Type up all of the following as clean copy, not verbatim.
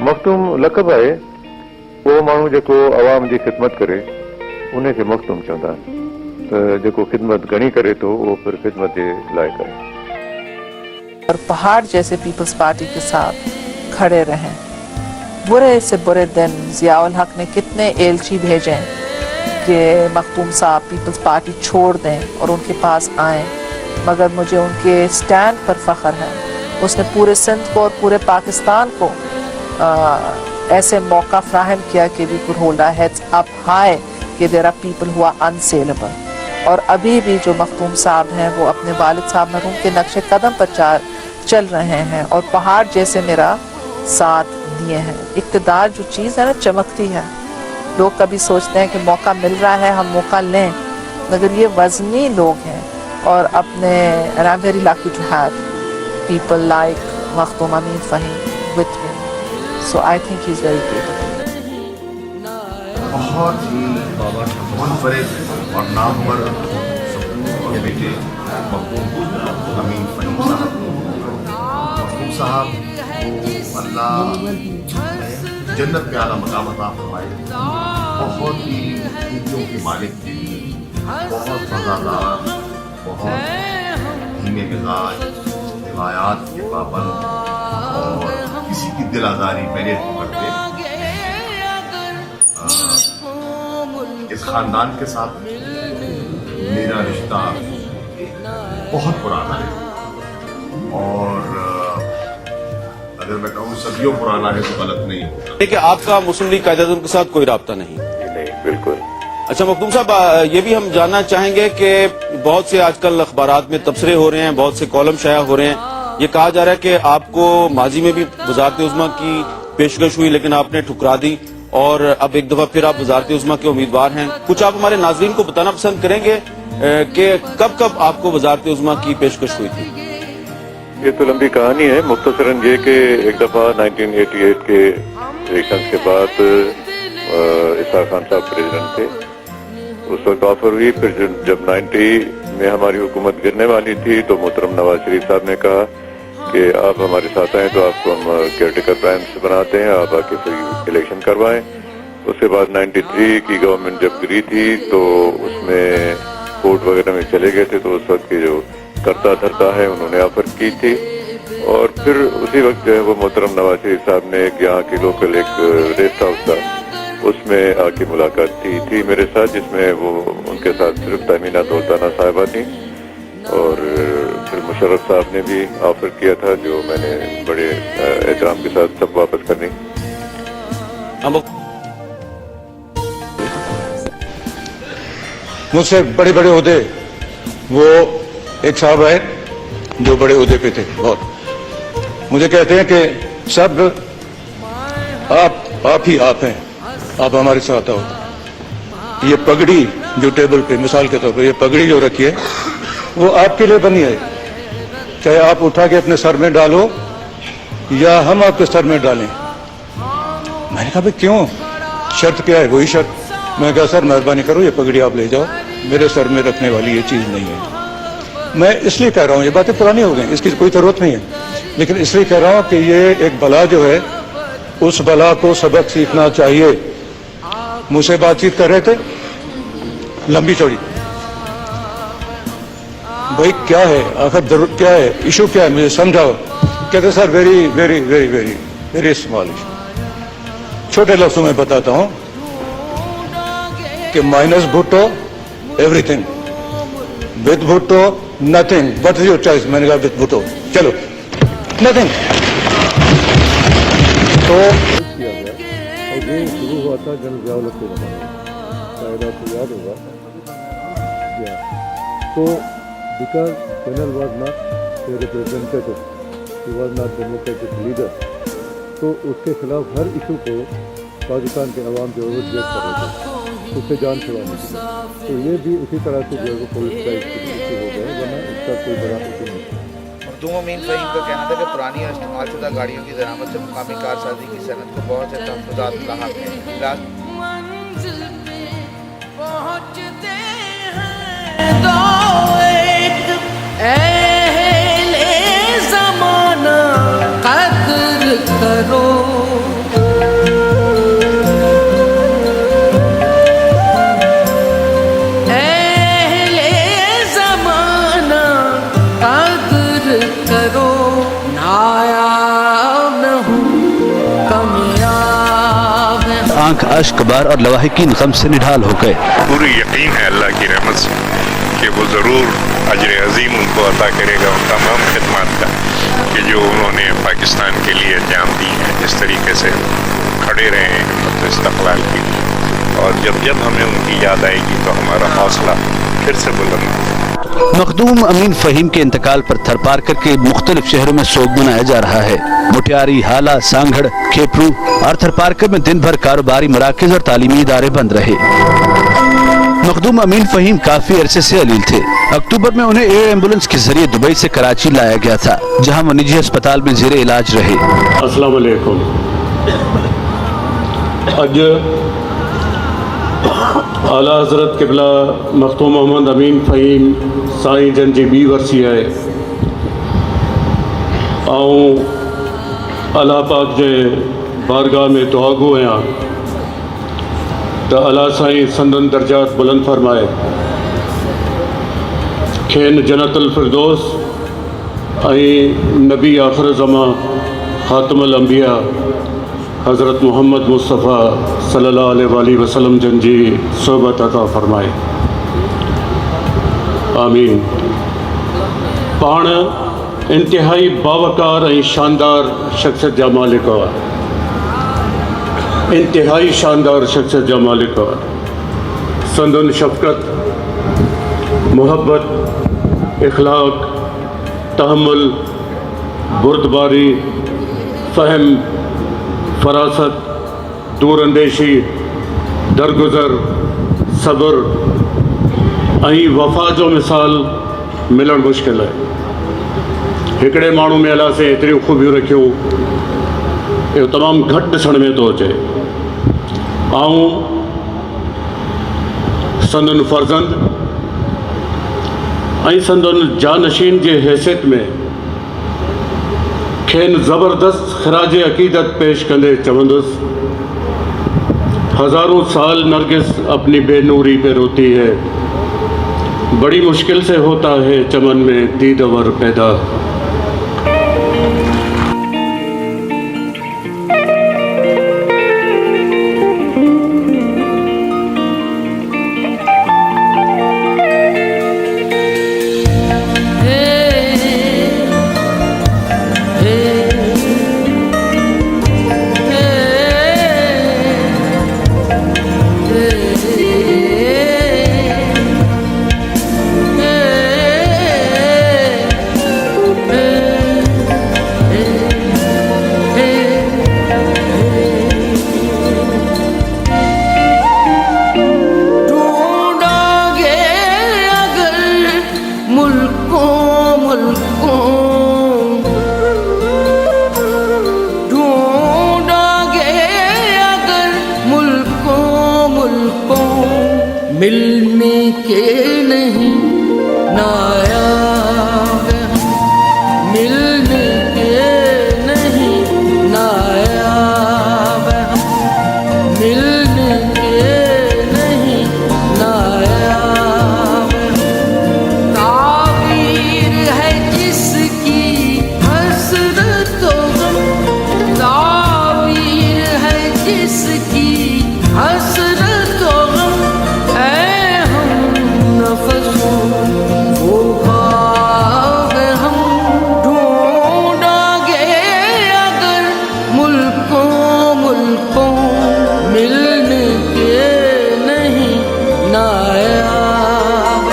मखदूम लक़ब आहे उहो माण्हू जेको अवाम जी ख़िदमत करे उन खे मखदूम चवंदा आहिनि। त जेको ख़िदमत घणी करे थो उहो फिर ख़िदमत जे लाइ करे। और पहाड़ जैसे पीपल्स पार्टी के साथ खड़े रहें। बुरे से बुरे दिन ज़ियाउल हक ने कितने एलची भेजे कि मखदूम साहब पीपल्स पार्टी छोड़ दें और उनके पास आएँ, मगर मुझे उनके स्टैंड पर फ़ख्र है। उसने पूरे सिंध को और पूरे पाकिस्तान को ऐसे मौका फ्राहम किया कि we could hold our heads up high कि there are people who are unsellable. और अभी भी जो मखदूम साहब हैं वो अपने वालिद साहब मरहूम के नक्शे कदम पर चल रहे हैं और पहाड़ जैसे मेरा साथ दिए हैं। इक़्तिदार जो चीज़ है ना चमकती है। लोग कभी सोचते हैं कि मौका मिल रहा है हम मौका लें, मगर ये वज़नी लोग हैं और अपने and I'm very lucky to have people like Makhdoom Amin Faheem with me, so I think he's very capable. बहुत ही मुनफरिद और नामवर के बेटे मखदूम अमीन फ़हीम साहब। मखदूम साहब को अल्लाह जन्नत में आला मकाम अता फरमाए। बहुत ही ऊँचों के मालिक थे, बहुत मज़ादार, बहुत धीमे मिजाज, रिवायात के पाबंद और किसी की दिल आज़ारी पहले नहीं करते। इस खानदान के साथ मेरा रिश्ता बहुत पुराना है और अगर मैं कहूँ सदियों पुराना है तो गलत नहीं होगा। देखिए आपका मुस्लिम लीग कायदे-ए-आज़म के साथ कोई राब्ता नहीं? नहीं, बिल्कुल। अच्छा मखदूम साहब, ये भी हम जानना चाहेंगे कि बहुत से आजकल अखबारात में तबसरे हो रहे हैं, बहुत से कॉलम शाया हो रहे हैं। ये कहा जा रहा है कि आपको माजी में भी वज़ारत-ए-उज़्मा की पेशकश हुई लेकिन आपने ठुकरा दी और अब एक दफा फिर आप वज़ारत-ए-उज़्मा के उम्मीदवार हैं। कुछ आप हमारे नाज़रीन को बताना पसंद करेंगे कि कब कब आपको वज़ारत-ए-उज़्मा की पेशकश हुई थी? ये तो लंबी कहानी है। मुख्तसरन ये कि एक दफ़ा 1988 के इलेक्शन के बाद इसहाक खान साहब प्रेसिडेंट थे, उस वक्त ऑफर हुई। फिर जब 90 में हमारी हुकूमत गिरने वाली थी तो मोहतरम नवाज शरीफ साहब ने कहा कि आप हमारे साथ आएँ तो आपको हम केयरटेकर प्राइम मिनिस्टर बनाते हैं, आप आके फिर इलेक्शन करवाएं। उसके बाद 93 की गवर्नमेंट जब गिरी थी तो उसमें कोर्ट वगैरह में चले गए थे, तो उस वक्त के जो करता धरता है उन्होंने ऑफर की थी और फिर उसी वक्त जो है वो मोहतरम नवाज शरीफ साहब ने यहाँ की लोकल एक रेस्ट हाउस था उसमें आके मुलाकात थी मेरे साथ, जिसमें वो उनके साथ सिर्फ तमीना दौलताना साहिबा थी और फिर मुशर्रफ साहब ने भी ऑफर किया था जो मैंने बड़े एहतराम के साथ सब वापस करनी। मुझसे बड़े बड़े ओहदे, वो एक साहब है जो बड़े ओहदे पे थे बहुत, मुझे कहते हैं कि सब आप ही आप हैं, आप हमारे साथ आओ। ये पगड़ी जो टेबल पे मिसाल के तौर पर ये पगड़ी जो रखी है वो आपके लिए बनी है, चाहे आप उठा के अपने सर में डालो या हम आपके सर में डालें। मैंने कहा भाई क्यों, शर्त क्या है? वही शर्त। मैं कहा सर मेहरबानी करो ये पगड़ी आप ले जाओ, मेरे सर में रखने वाली ये चीज नहीं है। मैं इसलिए कह रहा हूँ, ये बातें पुरानी हो गई, इसकी कोई जरूरत नहीं है, लेकिन इसलिए कह रहा हूँ कि ये एक बला जो है उस बला को सबक सीखना चाहिए। मुझसे बातचीत कर रहे थे लंबी चौड़ी, भाई क्या है आखिर जरूरत क्या है, इशू क्या है, मुझे समझाओ। कहते sir very very very very very small issue. छोटे लफ्जों में बताता हूं कि minus Bhutto everything, with Bhutto nothing, what is your choice? मैंने कहा विद भुट्टो, चलो नथिंग। तो किया गया और ये शुरू हुआ था जनरल ज़ियाउल हक के ज़माने में, शायद आपको याद होगा। तो because general was not a representative, he was not democratic leader, तो उसके खिलाफ हर इशू को पाकिस्तान के अवाम जो है रिजेक्ट कर रहे थे, उससे जान छुड़ाने के लिए। तो ये भी उसी तरह से जो है वो पॉलिटिसाइज इशू हो गए, वरना इसका कोई बड़ा इशू नहीं था। मखदूम अमीन फ़हीम का कहना था कि पुरानी और इस्तेमाल शुदा गाड़ियों की दरामद से मुकामी कारसाजी की सनत को बहुत से तहफ़्फ़ुज़ात लाहक़ हैं। अहले ज़माना कद्र करो। आंख अश्क बार और लवाहिकीन गम से निढाल हो गए। पूरी यकीन है अल्लाह की रहमत से कि वो ज़रूर अजर अजीम उनको अता करेगा उन तमाम खिदमत का कि जो उन्होंने पाकिस्तान के लिए अंजाम दी है, जिस तरीके से खड़े रहे हैं हिम्मत इस्तक़लाल के लिए। और जब हमें उनकी याद आएगी तो हमारा हौसला फिर से बुलंद होगा। मखदूम अमीन फ़हीम के इंतकाल पर थरपारकर के मुख्तलिफ शहरों में सोग मनाया जा रहा है। मुटियारी, हाला, सांगड़, खेपरू और थरपारकर में दिन भर कारोबारी मराकज और तालीमी इदारे बंद रहे। मखदूम अमीन फ़हीम काफी अरसे से अलील थे। अक्टूबर में उन्हें एयर एम्बुलेंस के जरिए दुबई से कराची लाया गया था, जहां वो निजी अस्पताल में जेरे इलाज रहे। अस्सलाम वालेकुम। अज आला हज़रत क़िबला मखदूम मोहम्मद अमीन फ़हीम साईं जन जी 20 वर्सी है। आऊं अल्लाह पाक जे बारगाह में दुआगो आहियां तो अल्लाह साईं संदन दर्जात बुलंद फरमाए, खेन जन्नतुल फिरदौस नबी आखिर ज़मा ख़ातमुल अंबिया हज़रत मोहम्मद मुस्तफ़ा सल्लल्लाहु अलैहि वसल्लम जन जी सोबत अता फरमाए, आमीन। पाण इंतहाई बावकार ऐं शानदार शख्सियत जा मालिक हुआ, इंतहाई शानदार शख्सियत जा मालिक हुआ। संदन शफ़क़त, मोहब्बत, इखलाक, तहम्मुल, बुर्दबारी, फ़हम, फरासत, दूरअंदेशी, दरगुज़र, सब्र ऐं वफ़ा जो मिसाल मिलण मुश्किल है। हिकिड़े माण्हू में अलाह से एतिरियूं ख़ूबियूं रखियूं, इहो तमामु घटि ॾिसण में थो अचे। आऊं संदन फ़र्ज़ंद ऐं संदन जानशीन जे हैसियत में खेन ज़बरदस्त ख़िराज अक़ीदत पेश कंदे चवंदुसि, हज़ारों साल नरगिस अपनी बेनूरी पे रोती है, बड़ी मुश्किल से होता है चमन में दीदवर पैदा। मिलने के नहीं नायाब, मिलने के नहीं नायाब, मिलने के नहीं नायाब। ताबीर है जिसकी हसरतों गम, ताबीर है जिसकी हसरतों गम, वो ख्वाब हम ढूंढोगे अगर मुल्कों मुल्कों, मिलने के नहीं नायाब।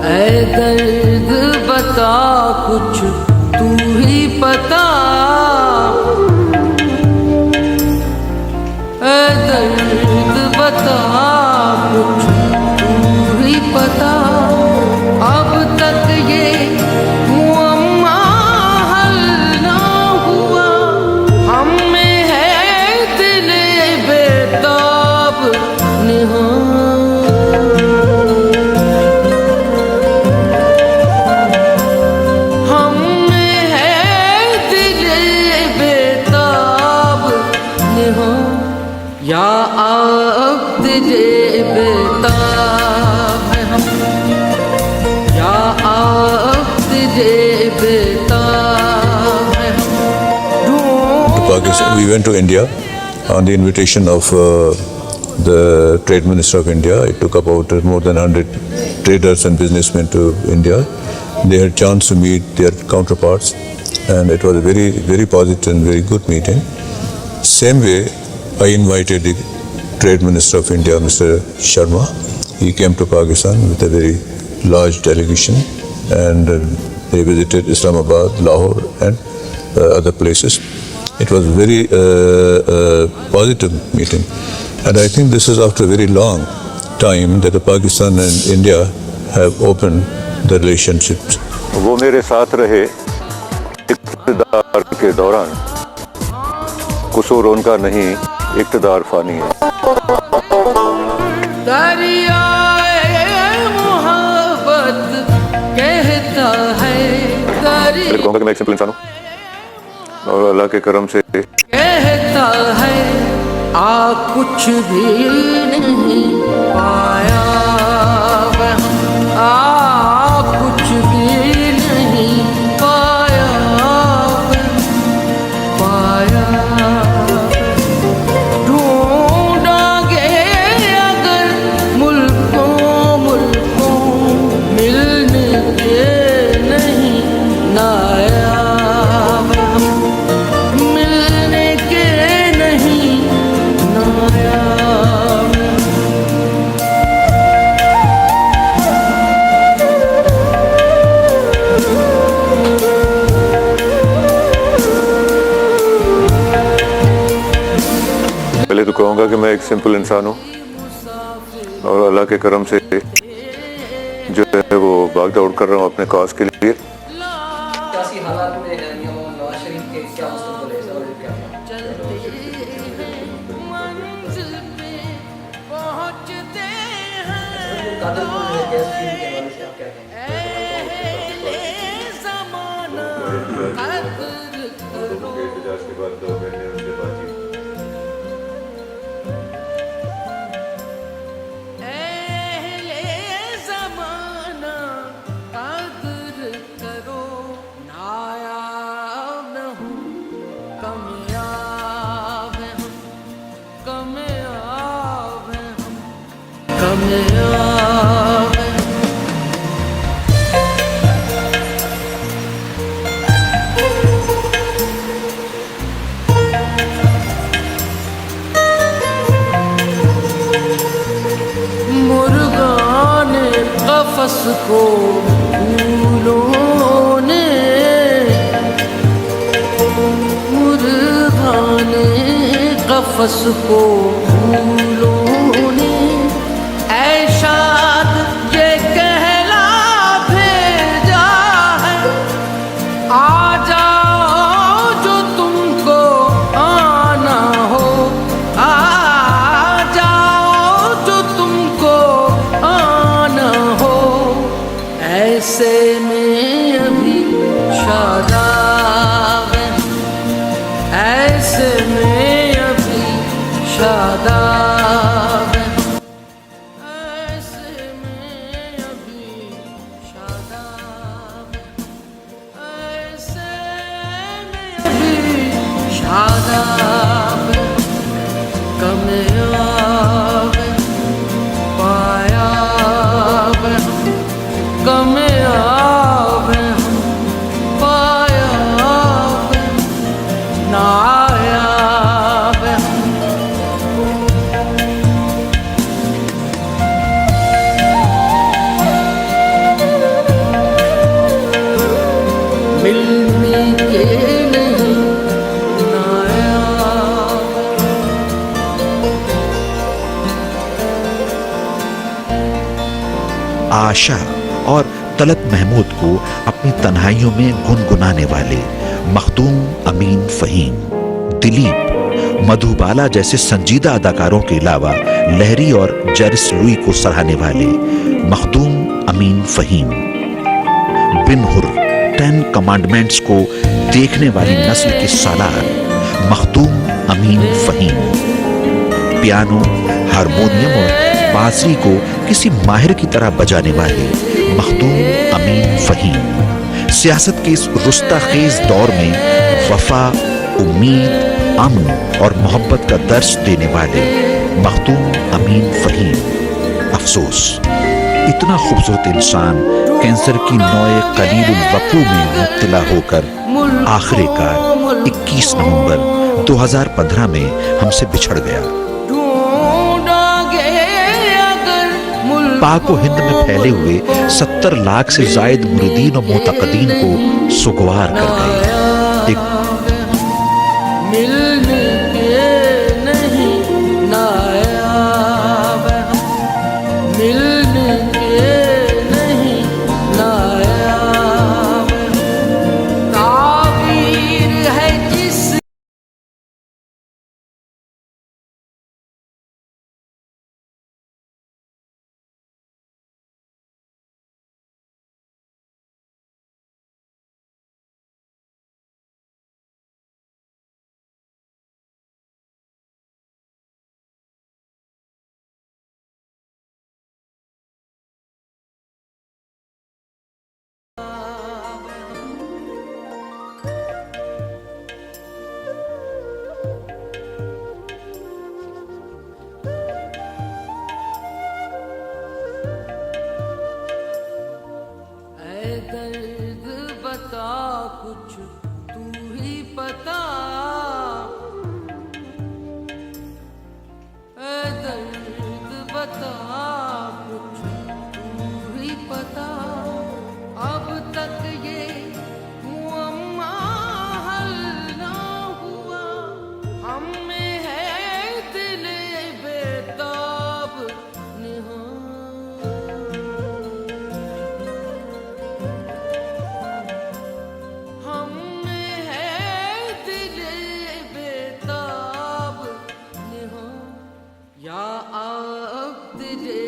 ऐ दर्द बता कुछ तू ही पता, ऐ दर्द बता कुछ तू ही पता। अब तक ये मुअम्मा हल ना हुआ, हम में है दिले बेताब निहां। या अब जे बेताब हैं हम, या अब जे बेताब हैं हम। Pakistan, we went to India on the invitation of the Trade Minister of India. It took about more than 100 traders and businessmen to India. They had chance to meet their counterparts, and it was a very, very positive and very good meeting. Same way, I invited the Trade Minister of India, Mr. Sharma. He came to Pakistan with a very large delegation, and they visited Islamabad, Lahore, and other places. It was a very positive meeting, and I think this is after a very long time that Pakistan and India have opened the relationships. वो मेरे साथ रहे इक़्तिदार के दौरान, कसूर उनका नहीं, इक़्तिदार फानी है। दरियाए मोहब्बत कहता है, मैं कहूँगा कि मैं एक सिंपल इंसान हूँ और अल्लाह के करम से कहता है आ कुछ भी नहीं पाया वह, आ कुछ भी नहीं पाया वह, पाया ढूंढोगे अगर मुल्कों मुल्कों, मिलने के नहीं नायाब हम, मिलने के नहीं नायाब। पहले तो कहूँगा कि मैं एक सिंपल इंसान हूँ और अल्लाह के करम से जो है वो भाग दौड़ कर रहा हूँ अपने काज के लिए। सियासी हालात में नवाज शरीफ के क्या मुस्तक़बिल है, सवाल क्या मंजिल पे पहुंचते हैं, कादरपुर में गैस फील्ड के हवाले से आप क्या कहेंगे? ज़माना कदर करो, ज़माना कदर करो, नायाब न हूँ कामयाब हैं हम, कामयाब हैं हम, कामयाब हैं। मुर्गाने कफस को फूलों ने, मुर्गाने कफस को फूलों ने, ऐ शाद ये कहला भेजा है, आ जाओ जो तुमको आना हो, आ जाओ जो तुमको आना हो, ऐसे में अभी शादाब हैं, ऐसे में अभी शादाब हैं, ऐसे में अभी शादाब हैं, ऐसे में अभी शादाब हैं, कामयाब हैं, पायाब हैं, कामयाब हैं, पायाब हैं, नायाब हैं। मिलने के नहीं नायाब। आशा और तलत महमूद को अपनी तन्हाइयों में गुनगुनाने वाले मखदूम अमीन फ़हीम, दिलीप, मधुबाला जैसे संजीदा अदाकारों के अलावा लहरी और जेरिस लुई को सराहने वाले मखदूम अमीन फ़हीम, बिन हुर, 10 कमांडमेंट्स को देखने वाली नस्ल के सालार मखदूम अमीन फ़हीम, पियानो, हारमोनियम और बांसुरी को किसी माहिर की तरह बजाने वाले मखदूम अमीन फहीम सियासत के इस रुस्ताखेज दौर में वफा, उम्मीद, अमन और मोहब्बत का दर्श देने वाले मखदूम अमीन फहीम। अफसोस, इतना खूबसूरत इंसान कैंसर की नौए कलीलुल वकू में मुब्तला होकर आखिरकार 21 नवंबर 2015 में हमसे बिछड़ गया। पाक व हिंद में फैले हुए 70 लाख से जायद मुरीदीन और मोतकदीन को सुगवार कर गए। एक मिलने के नहीं नायाब, मिलने के नहीं नायाब, ताबीर है जिस दर्द बता कुछ तू ही पता, दर्द बता कुछ तू ही पता, अब तक ये मुअम्मा हल ना हुआ, हम में है दिल बेताब निहा। या आप दिले